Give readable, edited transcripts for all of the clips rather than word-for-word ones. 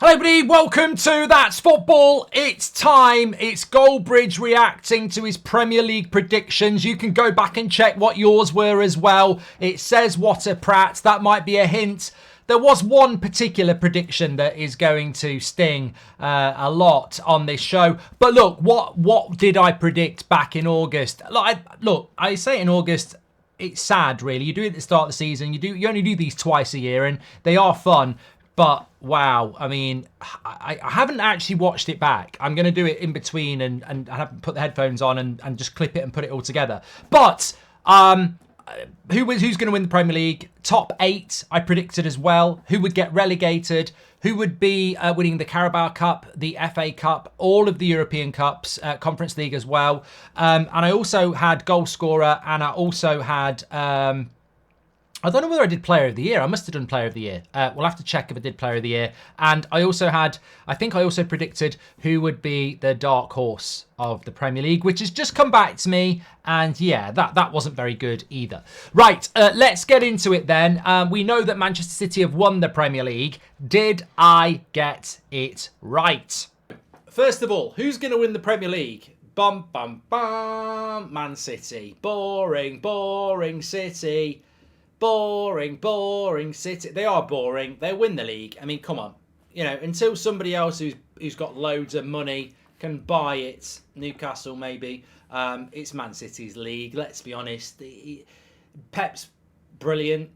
Hello everybody, welcome to That's Football. It's time. It's Goldbridge reacting to his Premier League predictions. You can go back and check what yours were as well. It says what a prat. That might be a hint. There was one particular prediction that is going to sting a lot on this show. But look, what did I predict back in August? Look, I say in August, it's sad really. You do it at the start of the season. You only do these twice a year and they are fun. But wow, I mean, I haven't actually watched it back. I'm going to do it in between and I haven't put the headphones on and just clip it and put it all together. But who's going to win the Premier League? Top 8, I predicted as well. Who would get relegated? Who would be winning the Carabao Cup, the FA Cup, all of the European Cups, Conference League as well. And I also had goal scorer and I also had... I don't know whether I did Player of the Year. I must have done Player of the Year. We'll have to check if I did Player of the Year. And I think I also predicted who would be the dark horse of the Premier League, which has just come back to me. And yeah, that wasn't very good either. Right, let's get into it then. We know that Manchester City have won the Premier League. Did I get it right? First of all, who's going to win the Premier League? Bum, bum, bum. Man City. Boring, boring City. Boring, boring City. They are boring. They win the league. I mean, come on. You know, until somebody else who's got loads of money can buy it, Newcastle maybe, it's Man City's league. Let's be honest. Pep's brilliant.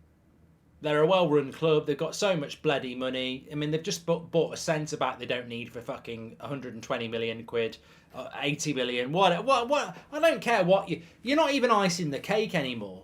They're a well-run club. They've got so much bloody money. I mean, they've just bought a centre-back they don't need for fucking 120 million quid, 80 million. What? I don't care what you're not even icing the cake anymore.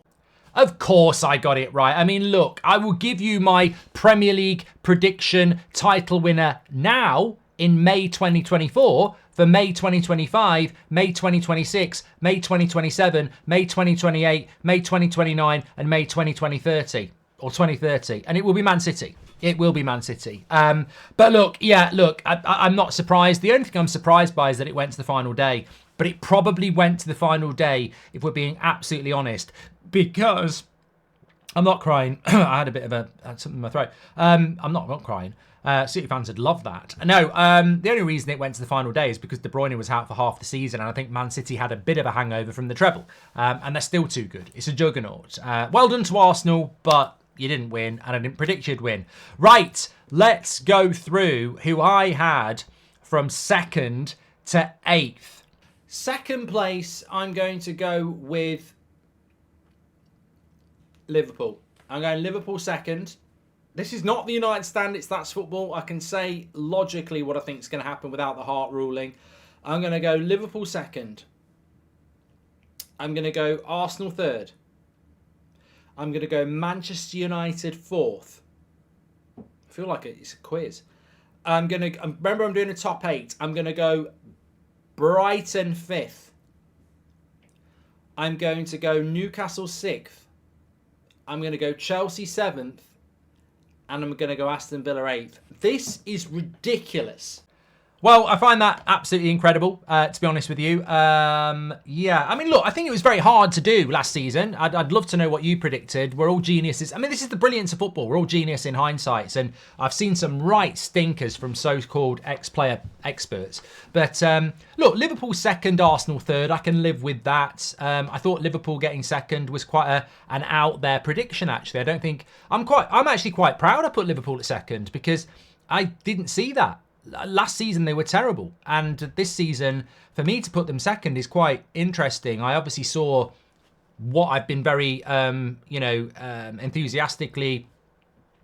Of course I got it right. I mean, look, I will give you my Premier League prediction title winner now in May 2024 for May 2025, May 2026, May 2027, May 2028, May 2029 and May 2030 or 2030. And it will be Man City. It will be Man City. But look, I'm not surprised. The only thing I'm surprised by is that it went to the final day. But it probably went to the final day, if we're being absolutely honest, because I'm not crying. I had a bit of something in my throat. I'm not crying. City fans would love that. No, the only reason it went to the final day is because De Bruyne was out for half the season, and I think Man City had a bit of a hangover from the treble, and they're still too good. It's a juggernaut. Well done to Arsenal, but you didn't win, and I didn't predict you'd win. Right, let's go through who I had from 2nd to 8th. Second place, I'm going to go with Liverpool. I'm going Liverpool second. This is not the United stand, it's That's Football. I can say logically what I think is going to happen without the heart ruling. I'm going to go Liverpool second. I'm going to go Arsenal third. I'm going to go Manchester United fourth. I feel like it's a quiz. Remember I'm doing a top 8. I'm going to go Brighton 5th. I'm going to go Newcastle 6th. I'm going to go Chelsea 7th. And I'm going to go Aston Villa 8th. This is ridiculous. Well, I find that absolutely incredible, to be honest with you. Yeah, I mean, look, I think it was very hard to do last season. I'd love to know what you predicted. We're all geniuses. I mean, this is the brilliance of football. We're all genius in hindsight. And I've seen some right stinkers from so-called ex-player experts. But look, Liverpool second, Arsenal third. I can live with that. I thought Liverpool getting second was quite an out there prediction, actually. I don't think... I'm actually quite proud I put Liverpool at second because I didn't see that. Last season they were terrible, and this season for me to put them second is quite interesting. I obviously saw what I've been very enthusiastically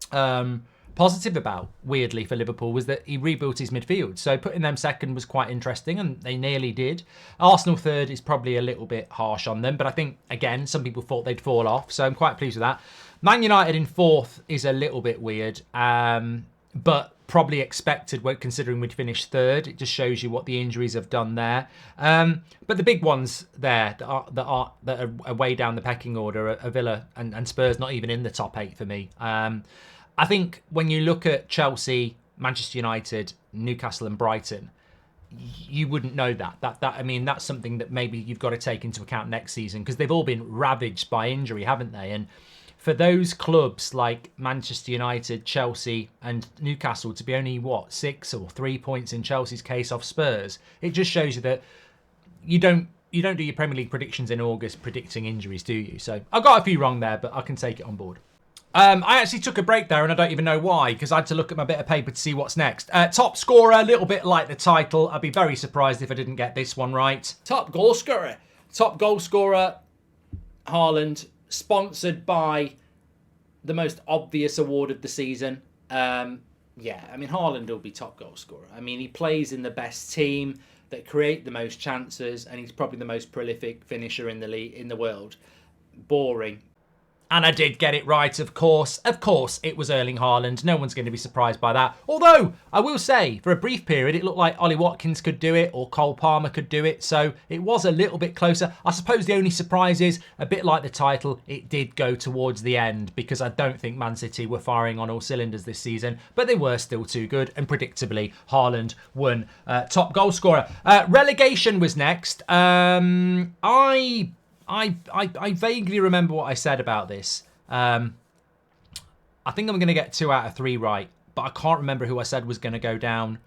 positive about, weirdly, for Liverpool, was that he rebuilt his midfield. So putting them second was quite interesting, and they nearly did. Arsenal third is probably a little bit harsh on them, but I think, again, some people thought they'd fall off, so I'm quite pleased with that. Man United in fourth is a little bit weird, but probably expected considering we'd finished third. It just shows you what the injuries have done there. But the big ones there that are way down the pecking order are Villa and Spurs, not even in the top 8 for me. I think when you look at Chelsea, Manchester United, Newcastle and Brighton, you wouldn't know that. I mean, that's something that maybe you've got to take into account next season because they've all been ravaged by injury, haven't they? And for those clubs like Manchester United, Chelsea and Newcastle to be only, 6 or 3 points in Chelsea's case off Spurs, it just shows you that you don't do your Premier League predictions in August predicting injuries, do you? So I got a few wrong there, but I can take it on board. I actually took a break there and I don't even know why, because I had to look at my bit of paper to see what's next. Top scorer, a little bit like the title. I'd be very surprised if I didn't get this one right. Top goal scorer. Top goal scorer, Haaland, sponsored by the most obvious award of the season. Yeah, I mean, Haaland will be top goal scorer. I mean, he plays in the best team that create the most chances, and he's probably the most prolific finisher in the league, in the world. Boring. And I did get it right, of course. Of course, it was Erling Haaland. No one's going to be surprised by that. Although, I will say, for a brief period, it looked like Ollie Watkins could do it or Cole Palmer could do it. So it was a little bit closer. I suppose the only surprise is, a bit like the title, it did go towards the end because I don't think Man City were firing on all cylinders this season. But they were still too good. And predictably, Haaland won top goal scorer. Relegation was next. I vaguely remember what I said about this. I think I'm going to get 2 out of 3 right, but I can't remember who I said was going to go down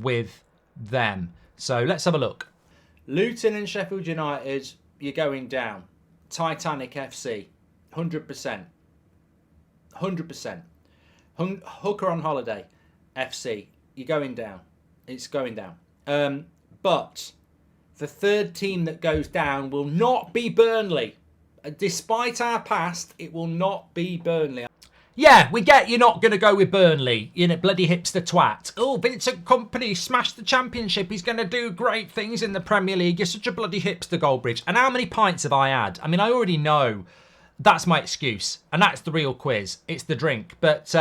with them. So let's have a look. Luton and Sheffield United, you're going down. Titanic FC, 100%. 100%. Hooker on Holiday FC, you're going down. It's going down. But the third team that goes down will not be Burnley. Despite our past, it will not be Burnley. Yeah, we get you're not going to go with Burnley. You know, bloody hipster twat. Oh, Vincent Kompany smashed the Championship. He's going to do great things in the Premier League. You're such a bloody hipster, Goldbridge. And how many pints have I had? I mean, I already know that's my excuse. And that's the real quiz. It's the drink. But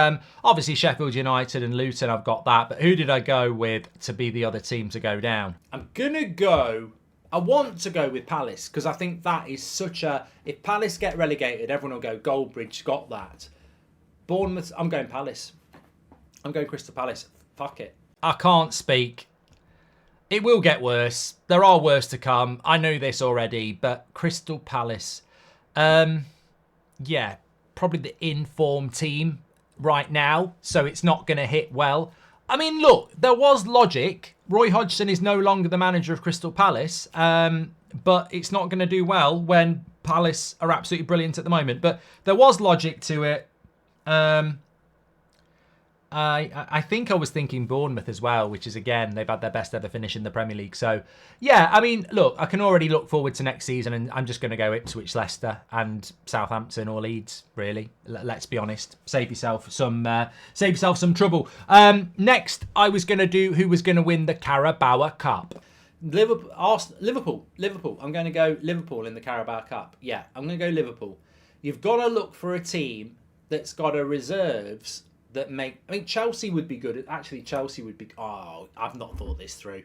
obviously Sheffield United and Luton, I've got that. But who did I go with to be the other team to go down? I'm going to go... I want to go with Palace because I think that is such a... If Palace get relegated, everyone will go, Goldbridge got that. Bournemouth, I'm going Palace. I'm going Crystal Palace. Fuck it. I can't speak. It will get worse. There are worse to come. I know this already, but Crystal Palace... yeah, probably the in-form team right now, so it's not going to hit well. I mean, look, there was logic. Roy Hodgson is no longer the manager of Crystal Palace, but it's not going to do well when Palace are absolutely brilliant at the moment. But there was logic to it. I think I was thinking Bournemouth as well, which is, again, they've had their best ever finish in the Premier League. So, yeah, I mean, look, I can already look forward to next season, and I'm just going to go Ipswich, Leicester and Southampton or Leeds, really. Let's be honest. Save yourself some trouble. Next, I was going to do who was going to win the Carabao Cup. Liverpool. I'm going to go Liverpool in the Carabao Cup. Yeah, I'm going to go Liverpool. You've got to look for a team that's got a reserves that make... I mean, Chelsea would be good. Actually, Chelsea would be... Oh, I've not thought this through.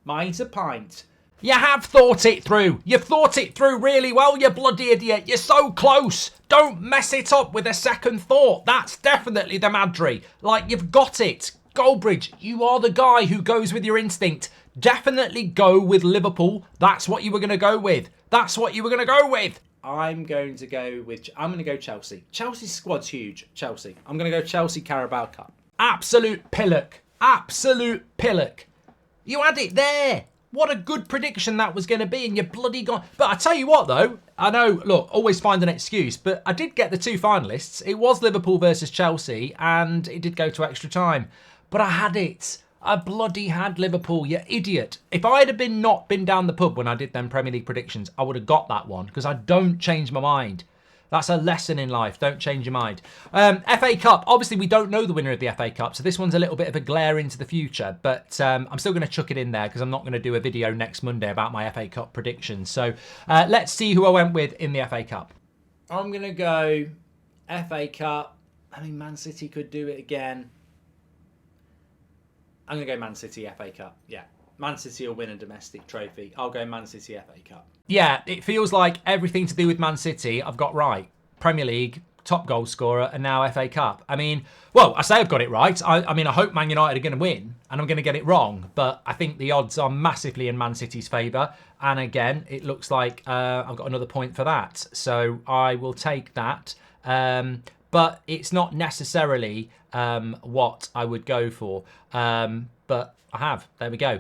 Mine's a pint. You have thought it through. You've thought it through really well, you bloody idiot. You're so close. Don't mess it up with a second thought. That's definitely the Madry. Like, you've got it. Goldbridge, you are the guy who goes with your instinct. Definitely go with Liverpool. That's what you were going to go with. That's what you were going to go with. I'm going to go Chelsea. Chelsea's squad's huge. Chelsea. I'm going to go Chelsea Carabao Cup. Absolute pillock. Absolute pillock. You had it there. What a good prediction that was going to be, and you're bloody gone. But I tell you what, though. I know, look, always find an excuse, but I did get the 2 finalists. It was Liverpool versus Chelsea, and it did go to extra time. But I had it. I bloody had Liverpool, you idiot. If I'd have not been down the pub when I did them Premier League predictions, I would have got that one, because I don't change my mind. That's a lesson in life. Don't change your mind. FA Cup. Obviously, we don't know the winner of the FA Cup, so this one's a little bit of a glare into the future, but I'm still going to chuck it in there because I'm not going to do a video next Monday about my FA Cup predictions. So let's see who I went with in the FA Cup. I'm going to go FA Cup. I mean, Man City could do it again. I'm going to go Man City FA Cup. Yeah. Man City will win a domestic trophy. I'll go Man City FA Cup. Yeah, it feels like everything to do with Man City I've got right. Premier League, top goal scorer, and now FA Cup. I mean, well, I say I've got it right. I mean, I hope Man United are going to win, and I'm going to get it wrong. But I think the odds are massively in Man City's favour. And again, it looks like I've got another point for that. So I will take that. But it's not necessarily what I would go for. But I have. There we go.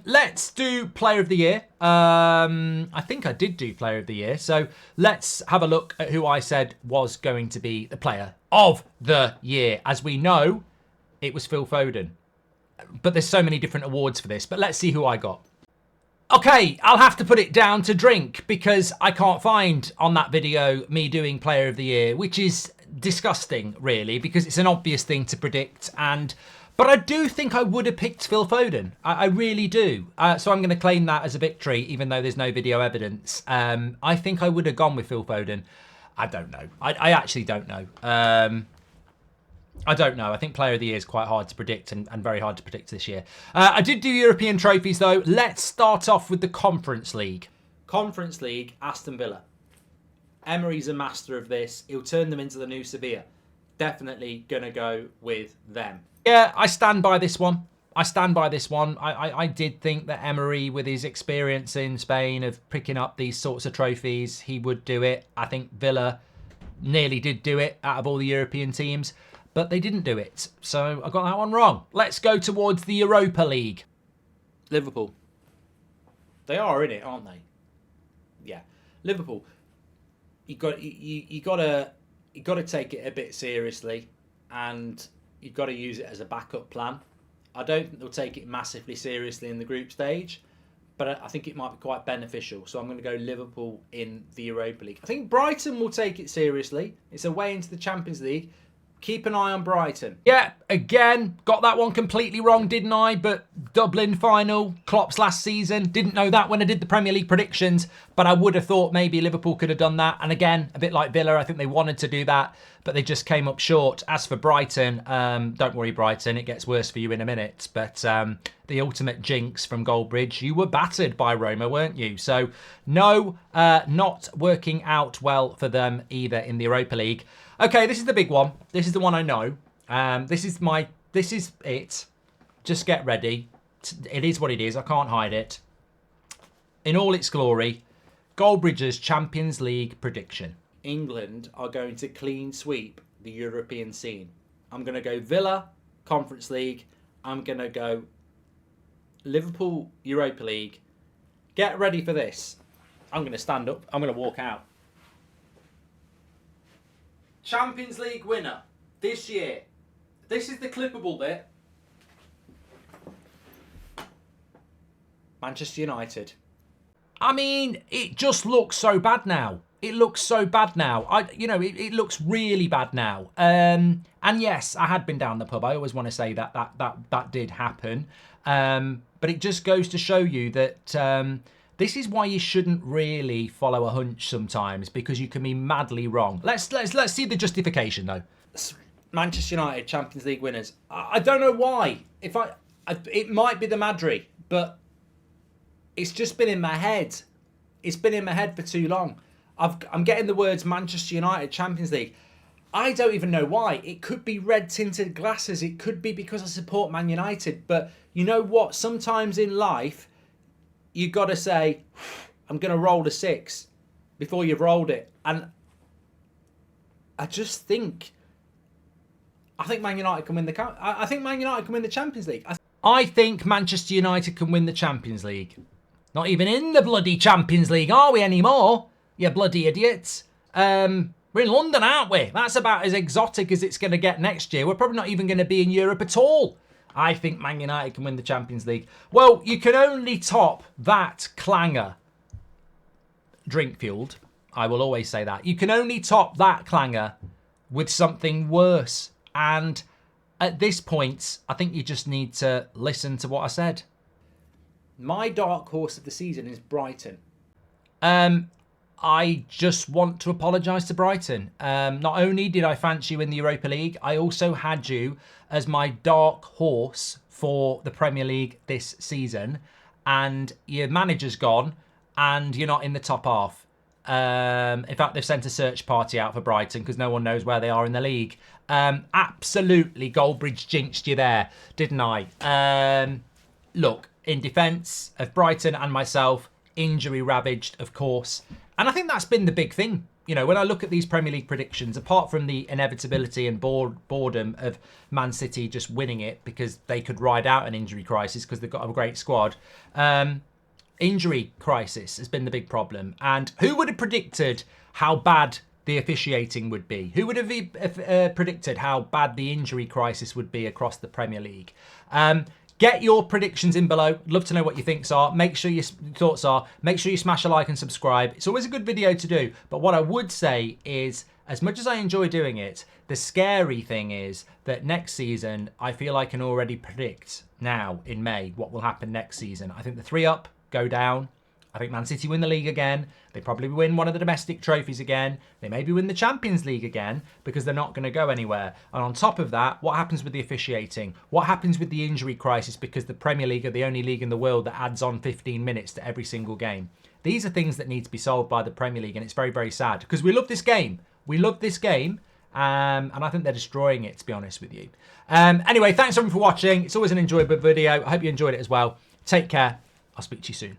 Let's do Player of the Year. I think I did do Player of the Year. So let's have a look at who I said was going to be the Player of the Year. As we know, it was Phil Foden. But there's so many different awards for this. But let's see who I got. Okay, I'll have to put it down to drink because I can't find on that video me doing Player of the Year, which is disgusting, really, because it's an obvious thing to predict. But I do think I would have picked Phil Foden. I really do. So I'm going to claim that as a victory, even though there's no video evidence. I think I would have gone with Phil Foden. I don't know. I actually don't know. I don't know. I think Player of the Year is quite hard to predict and very hard to predict this year. I did do European trophies, though. Let's start off with the Conference League. Conference League, Aston Villa. Emery's a master of this. He'll turn them into the new Sevilla. Definitely going to go with them. Yeah, I stand by this one. I stand by this one. I did think that Emery, with his experience in Spain of picking up these sorts of trophies, he would do it. I think Villa nearly did do it out of all the European teams, but they didn't do it. So I got that one wrong. Let's go towards the Europa League. Liverpool. They are in it, aren't they? Yeah. Liverpool. You got to take it a bit seriously, and you've got to use it as a backup plan. I don't think they'll take it massively seriously in the group stage, but I think it might be quite beneficial. So I'm going to go Liverpool in the Europa League. I think Brighton will take it seriously. It's a way into the Champions League. Keep an eye on Brighton. Yeah, again, got that one completely wrong, didn't I? But Dublin final, Klopp's last season. Didn't know that when I did the Premier League predictions, but I would have thought maybe Liverpool could have done that. And again, a bit like Villa, I think they wanted to do that, but they just came up short. As for Brighton, don't worry, Brighton, it gets worse for you in a minute. But the ultimate jinx from Goldbridge, you were battered by Roma, weren't you? So no, not working out well for them either in the Europa League. Okay, this is the big one. This is the one I know. This is it. Just get ready. It is what it is. I can't hide it. In all its glory, Goldbridge's Champions League prediction. England are going to clean sweep the European scene. I'm going to go Villa, Conference League. I'm going to go Liverpool, Europa League. Get ready for this. I'm going to stand up. I'm going to walk out. Champions League winner this year. This is the clippable bit. Manchester United. I mean, it just looks so bad now. It looks so bad now. It looks really bad now. And yes, I had been down the pub. I always want to say that did happen. But it just goes to show you that this is why you shouldn't really follow a hunch sometimes, because you can be madly wrong. Let's see the justification though. Manchester United Champions League winners. I don't know why. It might be the Madri, but it's just been in my head. It's been in my head for too long. I'm getting the words Manchester United Champions League. I don't even know why. It could be red tinted glasses. It could be because I support Man United. But you know what? Sometimes in life, you got to say, I'm going to roll a 6 before you've rolled it. And I just think, I think Man United can win the. I think Man United can win the Champions League. I think Manchester United can win the Champions League. Not even in the bloody Champions League, are we anymore? You bloody idiots. We're in London, aren't we? That's about as exotic as it's going to get next year. We're probably not even going to be in Europe at all. I think Man United can win the Champions League. Well, you can only top that clanger. Drink fueled. I will always say that. You can only top that clanger with something worse. And at this point, I think you just need to listen to what I said. My dark horse of the season is Brighton. I just want to apologise to Brighton. Not only did I fancy you in the Europa League, I also had you as my dark horse for the Premier League this season. And your manager's gone and you're not in the top half. In fact, they've sent a search party out for Brighton because no one knows where they are in the league. Absolutely, Goldbridge jinxed you there, didn't I? Look, in defence of Brighton and myself, injury ravaged, of course. And I think that's been the big thing you know, when I look at these Premier League predictions, apart from the inevitability and boredom of Man City just winning it because they could ride out an injury crisis because they've got a great squad, injury crisis has been the big problem. And who would have predicted how bad the officiating would be? Who would have predicted how bad the injury crisis would be across the Premier League? Get your predictions in below. Love to know what your thoughts are. Make sure you smash a like and subscribe. It's always a good video to do. But what I would say is, as much as I enjoy doing it, the scary thing is that next season, I feel I can already predict now in May what will happen next season. I think the 3-up go down. I think Man City win the league again. They probably win one of the domestic trophies again. They maybe win the Champions League again because they're not going to go anywhere. And on top of that, what happens with the officiating? What happens with the injury crisis because the Premier League are the only league in the world that adds on 15 minutes to every single game? These are things that need to be solved by the Premier League, and it's very, very sad because we love this game. We love this game, and I think they're destroying it, to be honest with you. Anyway, thanks everyone for watching. It's always an enjoyable video. I hope you enjoyed it as well. Take care. I'll speak to you soon.